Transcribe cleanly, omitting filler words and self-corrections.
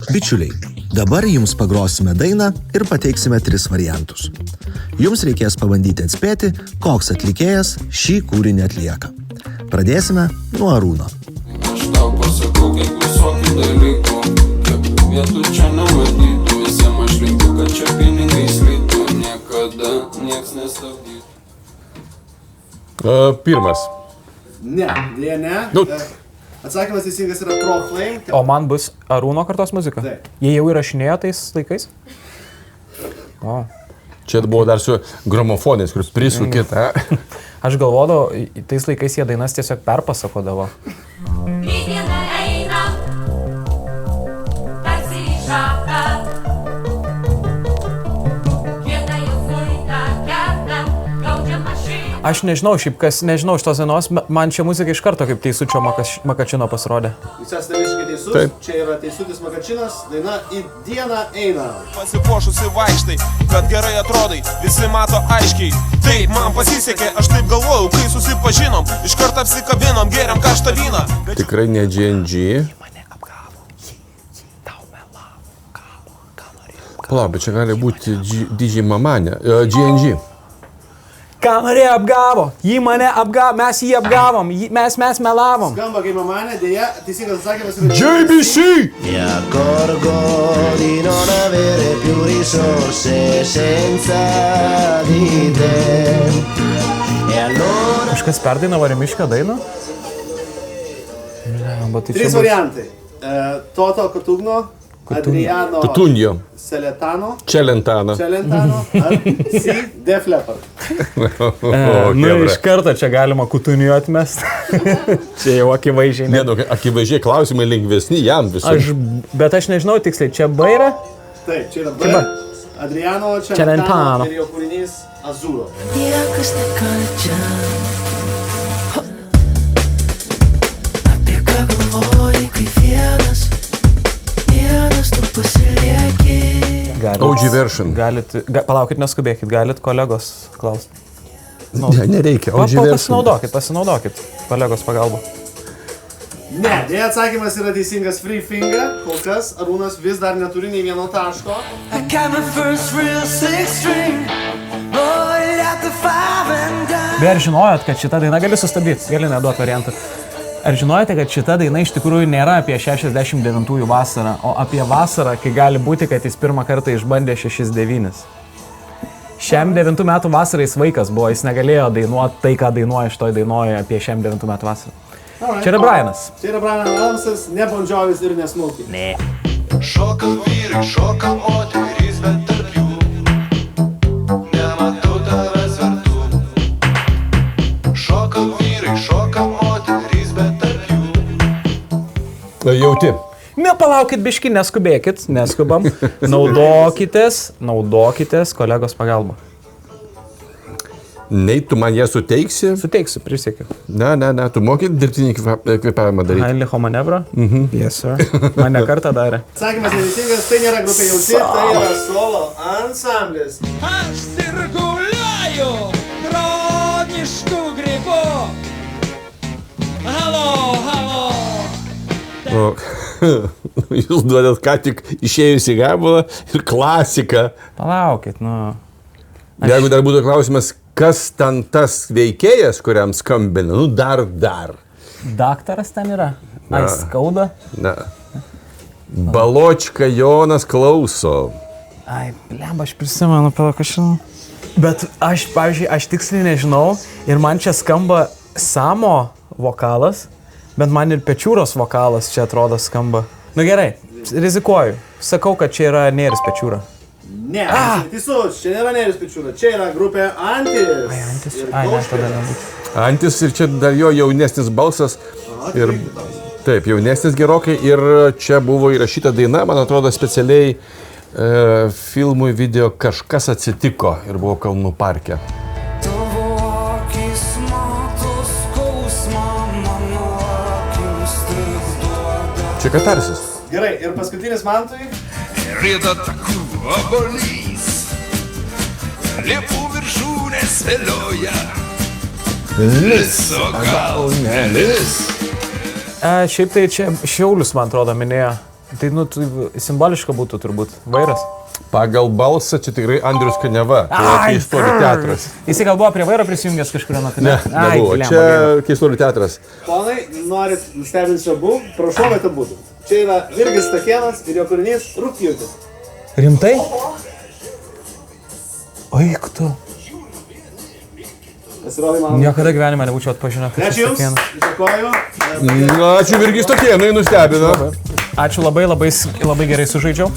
Bičiuliai, dabar jums pagrosime dainą ir pateiksime 3 variantus. Jums reikės pabandyti atspėti, koks atlikėjas šį kūrinį atlieka. Pradėsime nuo Arūno. Aš tau pasakau, kiek visokių dalykų, kiek vietų čia nematytų, visiem aš linkiu, kad čia pinigai slytų, niekada nieks nestabdytų. Pirmas. Ne. Atsakymas teisingas yra Proclaim. O man bus Arūno kartos muzika? Taip. Jie jau įrašinėjo tais laikais? O. Čia buvo dar su gramofonais, kuris prisukit. Aš galvodavau, tais laikais jie dainas tiesiog perpasakodavo. Aš nežinau, šiaip kas, nežinau iš tos dainos, man čia muzika iš karto kaip Teisučio Makačino pasirodė. Jūs esate visiškai teisus, Taip. Čia yra Teisutis Makačinas, daina Į dieną eina. Pasipuošusi vaikštai, kad gerai atrodai, visi mato aiškiai. Taip, man pasisekė, aš taip galvojau, kai susipažinom, iš karto apsikabinom, geriam karštą vyną. Tikrai ne G&G. Palauk, bet čia gali būti DJ Mamanė. G&G. Ką norėjo apgavo, jį mane apgavo, mes jį apgavom, mes melavom. Skamba kaip Mamanė, dėja, teisingas atsakymas yra JBC! Mi accorgo di non avere più risorse senza di te. E allora Kažkas perdainavo Remiškio dainą? Ne, 3 variantai. Toto Kotugno, Adriano Tutunjo. Celentano ar Si Def Leppard. Iš karto čia galima Kutunijų atmesti. Čia jau akivaizdžiai. Ne, akivaizdžiai klausimai lengvesni jam visur. Bet aš nežinau tiksliai, čia B yra? Taip, čia yra B. Adriano Celentano ir jo kūrinys Azuro. Niekas nekalčia. Apie ką galvoji, kai vienas tu pasilieki. OG version. Palaukit, neskubėkit, galit kolegos klausti. Ne, nereikia, OG version. Pasinaudokit kolegos pagalbą. Ne, dėja atsakymas yra teisingas Free Finger, kol kas Arūnas vis dar neturi nei vieno taško. I got my first real six string, bought at the 5 and dime. Ar žinojot, kad šitą dainą gali sustabdyti? Gali neduoti variantą. Ar žinojote, kad šita daina iš tikrųjų nėra apie 69-ųjų vasarą, o apie vasarą, kai gali būti, kad jis pirmą kartą išbandė 6-9. Šiam 9 metų vasarą jis vaikas buvo, jis negalėjo dainuoti tai, ką dainuoja šitoj dainoje apie šiam 9 metų vasarą. Čia yra Brianas. Čia yra Brian Adamsas, ne Bon Jovis ir ne Smokey. Ne. Šoka vyrai, šoka moterys, bet tarp jų nematau tavęs vertų. Šoka vyrai, šoka moterys, bet tarp jų. Jauti. Nepalaukit biški, neskubam. Naudokitės kolegos pagalbą. Nei tu man ją suteiksi? Suteiksiu, prisiekiu. Ne, tu moki dirbtinį kvėpavimą daryti. Heinricho manevrą? Yes, sir. Mane kartą darė. Atsakymas neteisingas, tai nėra grupė Jauti, tai yra solo ansamblis. Aš sirguliuoju dronišku gribu. Halo. Jūs duodat ką tik išėjusį gabalą ir klasiką. Palaukit, Jeigu dar būtų klausimas, kas ten tas veikėjas, kuriam skambina, dar. Daktaras ten yra? Ai, skauda? Na. Baločka Jonas klauso. Ai, blemba, aš prisimenu, kažin. Bet aš, pavyzdžiui, aš tiksliai nežinau ir man čia skamba Samo vokalas, bet man ir Pečiūros vokalas čia atrodo skamba. Gerai, rizikuoju. Sakau, kad čia yra Nėris Pečiūra. Ne, teisus, čia nėra Nėris Pečiūra, čia yra grupė Antis. Antis ir čia dar jo jaunesnis balsas. Ir taip, jaunesnis gerokai ir čia buvo įrašyta daina, man atrodo, specialiai filmui video Kažkas atsitiko ir buvo Kalnų parke. Čia katarsis. Gerai, ir paskutinis Mantui. Rieda takų obolys, liepų viršūnės vėlioja, liso gal nelis. Šiaip tai čia Šiaulius, man atrodo, minėjo. Tai, nu, tai simboliška būtų turbūt vairas. Pagal balsą čia tikrai Andrius Kaniava. Tai yra Keistuolių teatras. Jisai gal buvo prie vairo prisijungęs kažkurio metu. Ne, nebuvo. Čia Keistuolių teatras. Ponai, norit nustebinti abu, prašau, kad abudu. Čia yra Virgis Stakėnas ir jo kūrinys Rugpjūtis. Rimtai? Oik tu. Pasirodai man. Niekada gyvenime nebūčiau atpažinęs, kad Ačiū šis Jums, Stakėnas. dėkoju. Ačiū Virgis Stakėnui, nustebino. Ačiū labai gerai sužaidžiau.